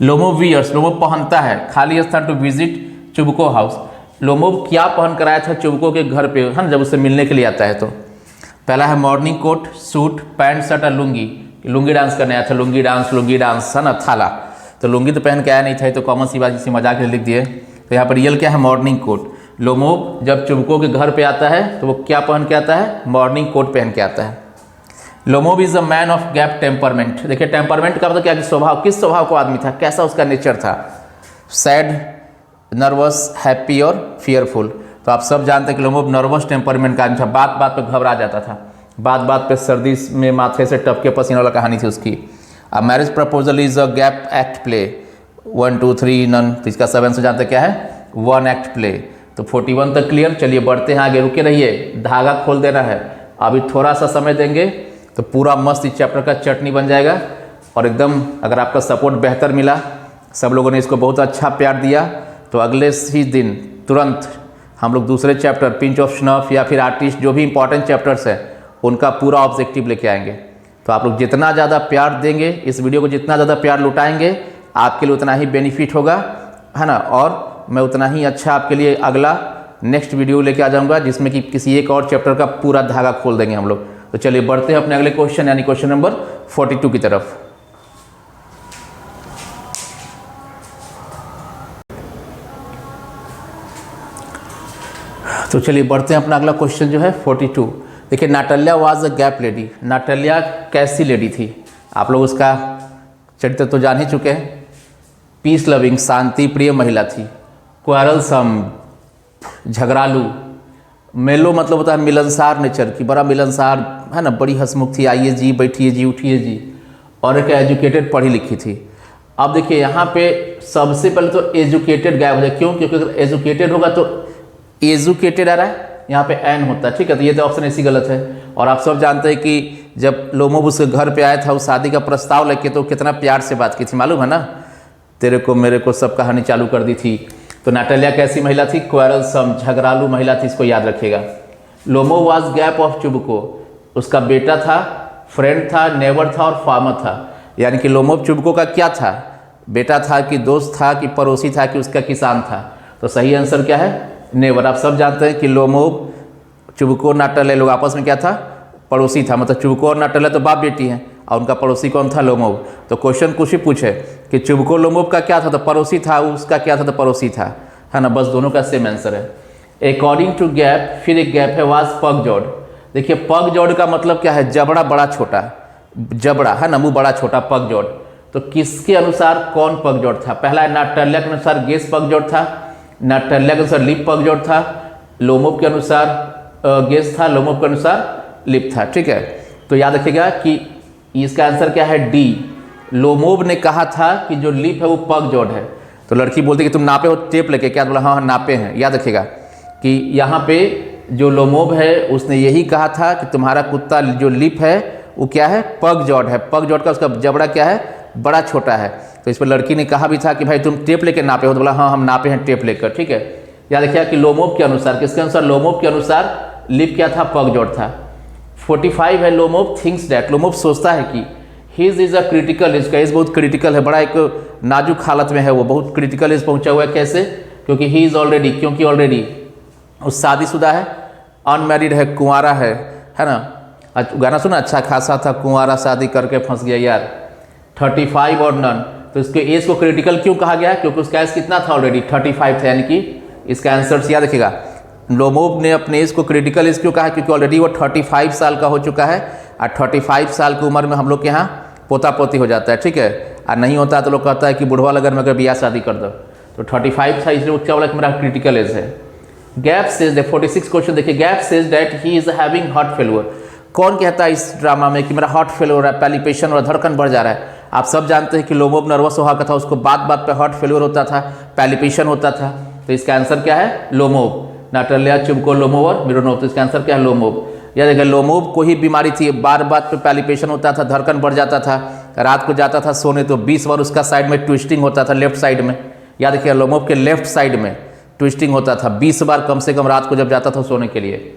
A: लोमोव वियर्स, लोमोव पहनता है, खाली स्थान to visit Chubukov house. Lomov क्या पहन कर आया था चुबको के घर पे, है ना, जब उससे मिलने के लिए आता है? तो पहला है morning coat, suit, pant shirt और लुंगी। लुंगी डांस करने आया था, लुंगी डांस है ना, थाला। तो लुंगी तो पहन के आया नहीं था, तो कॉमन सी बात, किसी मजाक में लिख दिए। तो यहाँ पर रियल क्या है? Morning coat. लोमोव जब चुबको के घर पे आता है तो वो क्या पहन के आता है? मॉर्निंग कोट पहन के आता है। Lomov is a man of gap temperament, देखिए टेम्परमेंट का मतलब क्या? कि स्वभाव, किस स्वभाव को आदमी था, कैसा उसका नेचर था? सैड, नर्वस, हैप्पी और फियरफुल। तो आप सब जानते हैं कि लोमोव नर्वस टेम्परमेंट का आदमी था, बात बात पे घबरा जाता था, बात बात पे सर्दी में माथे से टपके पसीने वाला कहानी थी उसकी। अब marriage proposal is a gap act play, 1 2 3 none. तो इसका 7 से जानते क्या है? 1 एक्ट प्ले। तो 41 तक क्लियर। चलिए बढ़ते हैं आगे, रुके रहिए, धागा खोल देना है, अभी थोड़ा सा समय देंगे तो पूरा मस्त इस चैप्टर का चटनी बन जाएगा। और एकदम अगर आपका सपोर्ट बेहतर मिला, सब लोगों ने इसको बहुत अच्छा प्यार दिया, तो अगले ही दिन तुरंत हम लोग दूसरे चैप्टर पिंच ऑफ स्नफ या फिर आर्टिस्ट, जो भी इंपॉर्टेंट चैप्टर्स हैं उनका पूरा ऑब्जेक्टिव लेके आएंगे। तो आप लोग जितना ज़्यादा प्यार देंगे, इस वीडियो को जितना ज़्यादा प्यार लुटाएंगे, आपके लिए उतना ही बेनिफिट होगा, है ना। और मैं उतना ही अच्छा आपके लिए अगला नेक्स्ट वीडियो लेके आ जाऊंगा, जिसमें कि किसी एक और चैप्टर का पूरा धागा खोल देंगे हम लोग। तो चलिए बढ़ते हैं अपने अगले क्वेश्चन, यानी क्वेश्चन नंबर 42 की तरफ। तो चलिए बढ़ते हैं अपना अगला क्वेश्चन जो है 42। देखिए, नाटल्या वाज अ गैप लेडी। नाटल्या कैसी लेडी थी? आप लोग उसका चरित्र तो जान ही चुके हैं। पीस लविंग, शांति प्रिय महिला थी। क्वारलसम, झगड़ालू। मेलो मतलब होता है मिलनसार नेचर की, बड़ा मिलनसार, है ना, बड़ी हंसमुख थी। आइए जी, बैठिए जी, उठिए जी। और एक एजुकेटेड, पढ़ी लिखी थी। अब देखिए यहाँ पे सबसे पहले तो एजुकेटेड गायब हो जाए। क्यों? क्योंकि अगर एजुकेटेड होगा तो एजुकेटेड आ रहा है, यहाँ पे एन होता है, ठीक है। तो ये तो ऑप्शन ऐसी गलत है। और आप सब जानते हैं कि जब लोमोब उसके घर पे आया था, उस शादी का प्रस्ताव लेके, तो कितना प्यार से बात की थी, मालूम है ना। तेरे को मेरे को सब कहानी चालू कर दी थी। तो नाटल्या कैसी महिला थी? क्वारलसम, झगड़ालू महिला थी, इसको याद रखिएगा। लोमो वाज गैप ऑफ चुबको, उसका बेटा था, फ्रेंड था, नेबर था और फार्मर था। यानी कि लोमोब चुबको का क्या था? बेटा था कि दोस्त था कि पड़ोसी था कि उसका किसान था? तो सही आंसर क्या है? नेबर। आप सब जानते हैं कि लोमोब, चुबको, नाटल्या लोग आपस में क्या था? पड़ोसी था। मतलब चुबको और नाटल्या तो बाप बेटी हैं, और उनका पड़ोसी कौन था? लोमोब। तो क्वेश्चन कुछ ही पूछे कि चुबको लोमोब का क्या था? तो पड़ोसी था। उसका क्या था? तो पड़ोसी था, है ना। बस दोनों का सेम आंसर है। अकॉर्डिंग टू गैप, फिर एक गैप है, वाज पग जॉड। देखिए, पग जॉड का मतलब क्या है? जबड़ा बड़ा छोटा, जबड़ा, है ना, मुंह बड़ा छोटा, पग जॉड। तो किसके अनुसार कौन पग जॉड था? पहला है नाटल्या के अनुसार गेस पग जॉड था, नाटल्या के अनुसार लिप पग जॉड था, लोमोब के अनुसार गेस था, लोमोब के अनुसार लिप था, ठीक है। तो याद रखिएगा कि इसका आंसर क्या है? डी। लोमोब ने कहा था कि जो लिप है वो पग जॉड है। तो लड़की बोलती कि तुम नापे हो टेप लेके? क्या बोला? हाँ नापे हैं। याद रखिएगा कि यहाँ पे जो लोमोब है उसने यही कहा था कि तुम्हारा कुत्ता जो लिप है वो क्या है? पग जॉड है। पग जॉड का उसका जबड़ा क्या है? बड़ा छोटा है। तो इस पर लड़की ने कहा भी था कि भाई तुम टेप लेके नापे हो? तो बोला हाँ हम नापे हैं टेप लेकर, ठीक है। याद रखिएगा कि लोमोब के अनुसार, किसके अनुसार? लोमोब के अनुसार लिप क्या था? पग जॉड था। 45 है, लोमोब थिंक्स दैट। लोमोब सोचता है कि हिज इज अ क्रिटिकल, इसका एज बहुत क्रिटिकल है, बड़ा एक नाजुक हालत में है, वो बहुत क्रिटिकल एज पहुंचा हुआ है। कैसे? क्योंकि ही इज ऑलरेडी, क्योंकि ऑलरेडी उस शादीशुदा है, अनमैरिड है, कुंवारा है ना। गाना सुना, अच्छा खासा था कुंवारा, शादी करके फंस गया यार। 35 और नन। तो इसके एज को क्रिटिकल क्यों कहा गया? क्योंकि उसका एज कितना था? ऑलरेडी 35 था। यानी कि इसका आंसर याद रखिएगा, लोमोब ने अपने एज को क्रिटिकल एज क्यों कहा? क्योंकि ऑलरेडी वो 35 साल का हो चुका है। और 35 साल की उम्र में हम लोग के यहाँ पोता पोती हो जाता है, ठीक है। और नहीं होता है तो लोग कहता है कि बुढ़वा लगन में अगर ब्याह शादी कर दो। तो 35 था, इसलिए वो क्या बोला कि मेरा क्रिटिकल एज है। गैप सेज, 46 क्वेश्चन देखिए, gap says that he is having heart failure. कौन कहता है इस ड्रामा में कि मेरा हार्ट फेल हो रहा है, पैलिपेशन और धड़कन बढ़ जा रहा है? आप सब जानते हैं कि लोमोब नर्वस हुआ था, उसको बात बात पे हार्ट फेलियर होता था, पैलिपेशन होता था। तो इसका आंसर क्या है? लोमोब। नाटल्या, चुबको, लोमोब और मिरोनोव। तो इसका आंसर क्या है? लोमोब। याद रखिएगा, लोमोब को ही बीमारी थी, बार बार पे पैलिपेशन होता था, धड़कन बढ़ जाता था। रात को जाता था सोने तो 20 बार उसका साइड में ट्विस्टिंग होता था, लेफ्ट साइड में। याद रखिएगा, लोमोब के लेफ्ट साइड में ट्विस्टिंग होता था 20 बार कम से कम रात को जब जाता था सोने के लिए।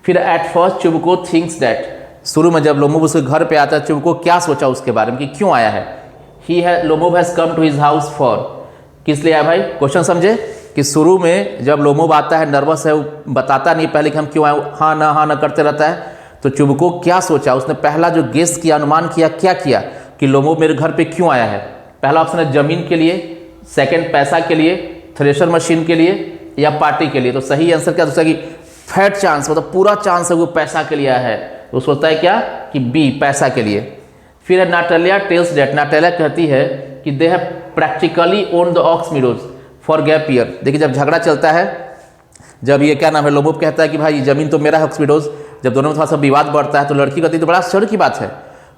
A: फिर एट फर्स्ट चुबको थिंक्स दैट, शुरू में जब लोमोब उसके घर पे आता है, चुबको क्या सोचा उसके बारे में कि क्यों आया है? Lomov has come to his house for, किस लिए आया भाई? क्वेश्चन समझे कि शुरू में जब लोमोब आता है, नर्वस है, वो बताता नहीं पहले कि हम क्यों आए, हाँ ना करते रहता है। तो चुबको क्या सोचा? उसने पहला जो गेस किया, अनुमान किया, क्या किया कि लोमोब मेरे घर पे क्यों आया है? पहला ऑप्शन है जमीन के लिए, सेकंड पैसा के लिए, थ्रेशर मशीन के लिए या पार्टी के लिए। तो सही आंसर क्या? दूसरा कि फैट चांस, मतलब पूरा चांस है वो पैसा के लिए है। तो सोचता है क्या कि बी, पैसा के लिए। फिर है नाटल्या टेल्स दैट, नाटल्या कहती है कि they have practically own the ox meadows for gap year. देखिए जब झगड़ा चलता है, जब ये क्या नाम है, लोमोब कहता है कि भाई ज़मीन तो मेरा है, ऑक्स मीडोज, जब दोनों में थोड़ा सा विवाद बढ़ता है तो लड़की कहती है तो बड़ा आश्चर्य की बात है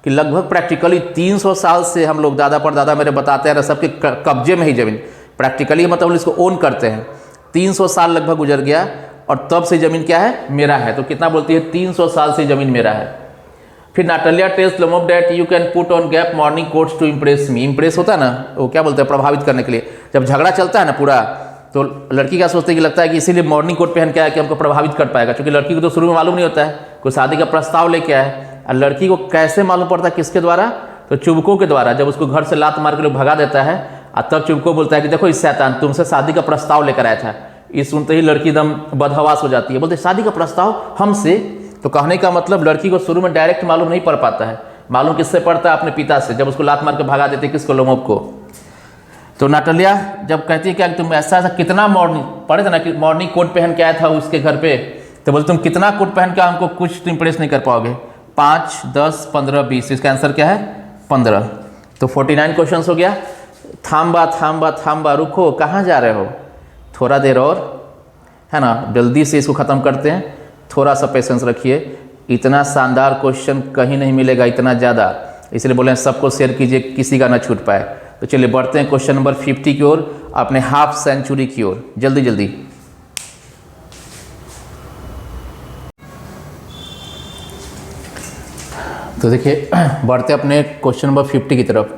A: कि लगभग प्रैक्टिकली 300 साल से हम लोग, दादा पर दादा मेरे बताते हैं, सबके कब्जे में ही ज़मीन, प्रैक्टिकली मतलब इसको ओन करते हैं। 300 साल लगभग गुजर गया और तब से ज़मीन क्या है? मेरा है। तो कितना बोलती है? 300 साल से ज़मीन मेरा है। फिर Natalia tells Lomov that you can put on gap morning coats to impress me. Impress होता है ना, वो क्या बोलते हैं, प्रभावित करने के लिए। जब झगड़ा चलता है ना पूरा, तो लड़की क्या सोचती है कि लगता है कि इसीलिए मॉर्निंग कोट पहन के आया कि हमको प्रभावित कर पाएगा, क्योंकि लड़की को तो शुरू में मालूम नहीं होता है, कोई शादी का प्रस्ताव लेके आया है। और लड़की को कैसे मालूम पड़ता है, किसके द्वारा, तो चुबको के द्वारा। जब उसको घर से लात मार के लोग भगा देता है, और तब चुबको बोलता है कि देखो इस शैतान तुमसे शादी का प्रस्ताव लेकर आया था। ये सुनते ही लड़की एकदम बदहवास हो जाती है, बोलते शादी का प्रस्ताव हमसे। तो कहने का मतलब लड़की को शुरू में डायरेक्ट मालूम नहीं पड़ पाता है, मालूम किससे पड़ता है, अपने पिता से, जब उसको लात मार के भगा देते किसको, लोमोव को। तो नाटलिया जब कहती है क्या तुम ऐसा कितना मॉर्निंग पढ़े थे ना कि मॉर्निंग कोट पहन के आया था उसके घर पे, तो बोलते तुम कितना कोट पहन के हमको कुछ इम्प्रेस नहीं कर पाओगे। 5, 10, 15, 20, इसका आंसर क्या है 15। तो 49 क्वेश्चन हो गया। थाम्बा थाम्बा थाम्बा, रुको कहाँ जा रहे हो, थोड़ा देर और, है ना, जल्दी से इसको ख़त्म करते हैं, थोड़ा सा पेशेंस रखिए। इतना शानदार क्वेश्चन कहीं नहीं मिलेगा, इतना ज़्यादा, इसलिए बोले सबको शेयर कीजिए, किसी का ना छूट पाए। तो चलिए बढ़ते हैं क्वेश्चन नंबर 50 की ओर, अपने हाफ सेंचुरी की ओर, जल्दी जल्दी। तो देखिए बढ़ते अपने क्वेश्चन नंबर 50 की तरफ।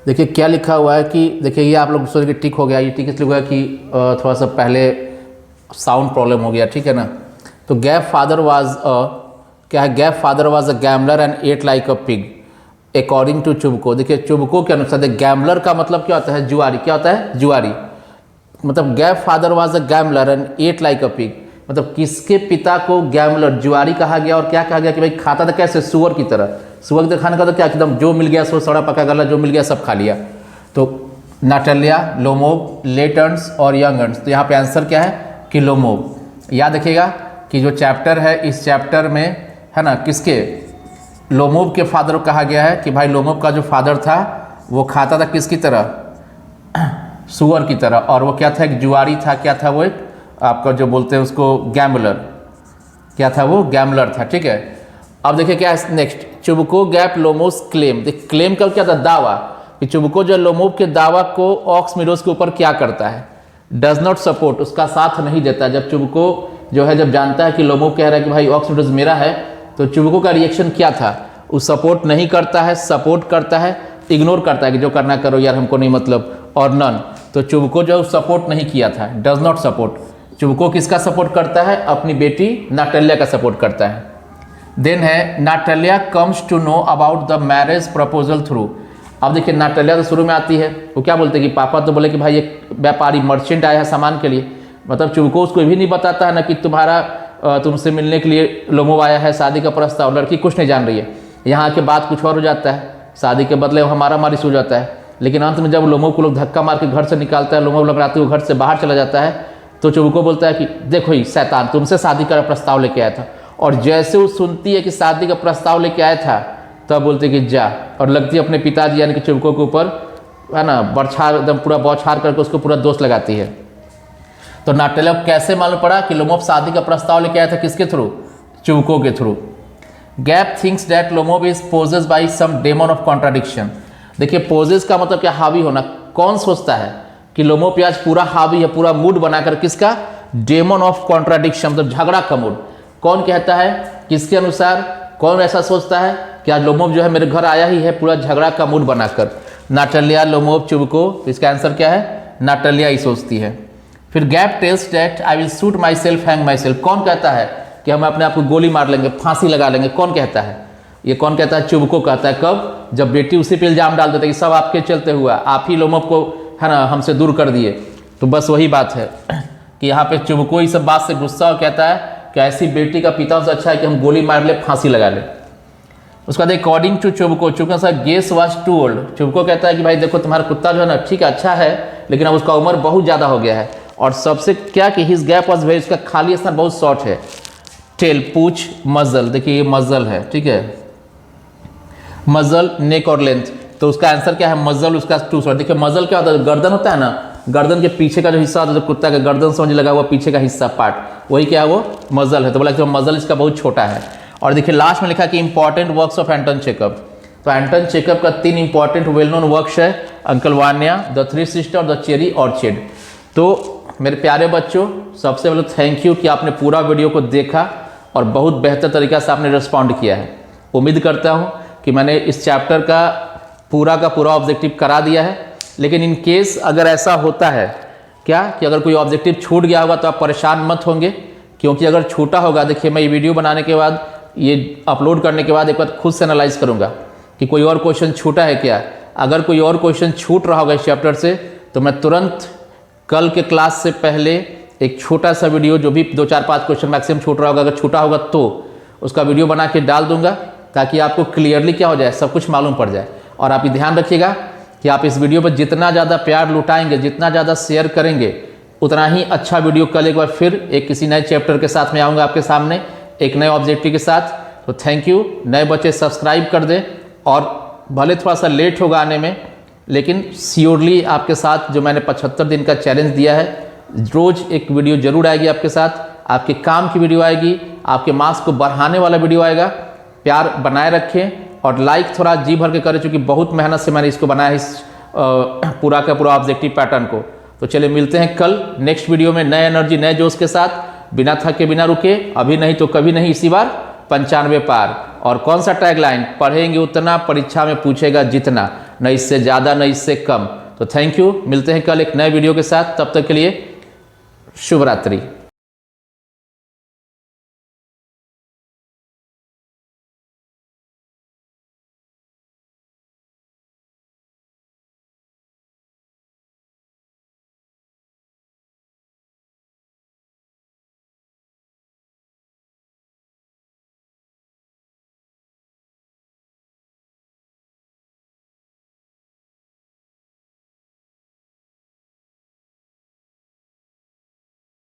A: देखिए क्या लिखा हुआ है कि देखिए ये आप लोग सोच के टिक हो गया, ये टिक इसलिए हुआ कि थोड़ा सा पहले साउंड प्रॉब्लम हो गया, ठीक है ना। तो गैप फादर वाज क्या है, gap father was a gambler and ate like a pig according to Chubukov. देखिए चुबको के अनुसार, गैमलर का मतलब क्या होता है, जुआरी। क्या होता है, जुआरी। मतलब gap father was a gambler and ate like a pig, मतलब किसके पिता को गैमलर, जुआरी कहा गया, और क्या कहा गया कि भाई खाता था कैसे, सुअर की तरह। सुअर की तरह खाने का तो क्या, एकदम जो मिल गया सो सड़ा पका गला जो मिल गया सब खा लिया। तो नाटलिया, लोमोव, लेटर्न्स और यंगर्न्स। तो यहाँ पे आंसर क्या है कि लोमोव। याद रखिएगा कि जो चैप्टर है, इस चैप्टर में है ना, किसके, लोमोव के फादर को कहा गया है कि भाई लोमोव का जो फादर था वो खाता था किसकी तरह, सुअर की तरह। और वो क्या था, एक जुआरी था। क्या था वो, एक आपका जो बोलते हैं उसको गैम्बलर। क्या था वो, गैम्बलर था, ठीक है। अब देखिए क्या है नेक्स्ट, चुबको गैप लोमोव्स क्लेम। देख क्लेम का क्या था, दावा, कि चुबको जो लोमोव के दावा को ऑक्स मीडोज के ऊपर क्या करता है, डज नॉट सपोर्ट, उसका साथ नहीं देता। जब चुबको जो है जब जानता है कि लोमोव कह रहा है कि भाई ऑक्स मीडोज मेरा है, तो चुबको का रिएक्शन क्या था, वो सपोर्ट नहीं करता है, सपोर्ट करता है, इग्नोर करता है कि जो करना करो यार हमको नहीं मतलब, और नन। तो चुबको जो सपोर्ट नहीं किया था, डज नॉट सपोर्ट। चुबको किसका सपोर्ट करता है, अपनी बेटी नाटलिया का सपोर्ट करता है। देन है Natalia comes to know about the marriage proposal through. अब देखिए नाटलिया तो शुरू में आती है, वो क्या बोलते हैं कि पापा तो बोले कि भाई एक व्यापारी मर्चेंट आया है सामान के लिए, मतलब चुबको उसको भी नहीं बताता है ना कि तुम्हारा तुमसे मिलने के लिए लोमोव आया है, शादी का प्रस्ताव। लड़की कुछ नहीं जान रही है, यहाँ के बाद कुछ और हो जाता है, शादी के बदले हमारा मारी हो जाता है। लेकिन अंत में जब लोमोव को लोग धक्का मार के घर से निकालता है, लोमोव लड़ाते हुए घर से बाहर चला जाता है, तो चुबको बोलता है कि देखो ही शैतान तुमसे शादी का प्रस्ताव लेके आया था। और जैसे वो सुनती है कि शादी का प्रस्ताव लेके आया था, तब बोलते कि जा, और लगती है अपने पिताजी यानी कि चुबको के ऊपर, है ना, बरछार एकदम पूरा बौछार करके उसको पूरा दोष लगाती है। तो नाटलिया को कैसे मालूम पड़ा कि लोमोव शादी का प्रस्ताव लेके आया था, किसके थ्रू, चुबको के through. Gap thinks that Lomov is possessed by some demon of contradiction. देखिए पोजेस का मतलब क्या, हावी होना। कौन सोचता है कि लोमोव पे आज पूरा हावी है, पूरा मूड बनाकर, किसका, डेमन ऑफ कॉन्ट्राडिक्शन, मतलब झगड़ा का मूड। कौन कहता है, किसके अनुसार, कौन ऐसा सोचता है कि आज लोमोव जो है मेरे घर आया ही है पूरा झगड़ा का मूड बनाकर। Natalia, Lomov, Chubukov. इसका आंसर क्या है, नाटलिया ही सोचती है। फिर gap tells that I will shoot myself, hang myself. कौन कहता है कि हम अपने आप को गोली मार लेंगे, फांसी लगा लेंगे, कौन कहता है, ये कौन कहता है, चुबको कहता है। कब, जब बेटी उसी पे इल्जाम डाल देता है कि सब आपके चलते हुआ, आप ही लोमोव को है ना हमसे दूर कर दिए। तो बस वही बात है कि यहाँ पे चुबको इस सब बात से गुस्सा और कहता है कि ऐसी बेटी का पिता से अच्छा है कि हम गोली मार ले, फांसी लगा ले। उसका बाद according to Chubukov, Chubukov sir Guess was too old. चुबको कहता है कि भाई देखो तुम्हारा कुत्ता जो है ना ठीक है अच्छा है, लेकिन अब उसका उम्र बहुत ज़्यादा हो गया है। और सबसे क्या कि हिज गैप वाज वेरी, उसका खाली स्थान बहुत शॉर्ट है। टेल, पूछ, मजल, देखिए ये मजल है, ठीक है, मजल, नेक और लेंथ। तो उसका आंसर क्या है, मजल उसका टू शॉर्ट। देखिए मजल क्या होता है, गर्दन होता है ना, गर्दन के पीछे का जो हिस्सा होता है, जो कुत्ता का गर्दन समझ लगा हुआ पीछे का हिस्सा पार्ट, वही क्या है, वो मजल है। तो बोला कि मजल इसका बहुत छोटा है। और देखिए लास्ट में लिखा कि important works of Anton checkup. तो एंटन चेकअप का 3 इंपॉर्टेंट वेल नोन वर्क्स है, uncle Vanya, the three sister, the cherry orchid. तो मेरे प्यारे बच्चों, सबसे पहले थैंक यू कि आपने पूरा वीडियो को देखा और बहुत बेहतर तरीका से आपने रिस्पॉन्ड किया है। उम्मीद करता हूँ कि मैंने इस चैप्टर का पूरा ऑब्जेक्टिव करा दिया है। लेकिन इन केस अगर ऐसा होता है क्या कि अगर कोई ऑब्जेक्टिव छूट गया होगा तो आप परेशान मत होंगे, क्योंकि अगर छूटा होगा, देखिए मैं ये वीडियो बनाने के बाद, ये अपलोड करने के बाद एक बार खुद से एनालाइज करूँगा कि कोई और क्वेश्चन छूटा है क्या। अगर कोई और क्वेश्चन छूट रहा होगा इस चैप्टर से तो मैं तुरंत कल के क्लास से पहले एक छोटा सा वीडियो, जो भी 2-4-5 क्वेश्चन मैक्सिमम छूट रहा होगा, अगर छूटा होगा तो उसका वीडियो बना के डाल दूंगा, ताकि आपको क्लियरली क्या हो जाए, सब कुछ मालूम पड़ जाए। और आप ये ध्यान रखिएगा कि आप इस वीडियो पर जितना ज़्यादा प्यार लुटाएंगे, जितना ज़्यादा शेयर करेंगे, उतना ही अच्छा वीडियो। कल एक बार फिर एक किसी नए चैप्टर के साथ में आऊँगा आपके सामने, एक नए ऑब्जेक्टिव के साथ। तो थैंक यू। नए बच्चे सब्सक्राइब कर दें, और भले थोड़ा सा लेट होगा आने में, लेकिन श्योरली आपके साथ जो मैंने 75 दिन का चैलेंज दिया है, रोज़ एक वीडियो जरूर आएगी आपके साथ। आपके काम की वीडियो आएगी, आपके मार्क्स को बढ़ाने वाला वीडियो आएगा। प्यार बनाए रखें और लाइक थोड़ा जी भर के करें, क्योंकि बहुत मेहनत से मैंने इसको बनाया, इस पूरा का पूरा ऑब्जेक्टिव पैटर्न को। तो चलिए मिलते हैं कल नेक्स्ट वीडियो में नए एनर्जी, नए जोश के साथ, बिना थके बिना रुके। अभी नहीं तो कभी नहीं, इसी बार 95 पार। और कौन सा टैगलाइन? पढ़ेंगे उतना, परीक्षा में पूछेगा जितना, न इससे ज़्यादा न इससे कम। तो थैंक यू। मिलते हैं कल एक नए वीडियो के साथ, तब तक के लिए शुभ रात्रि।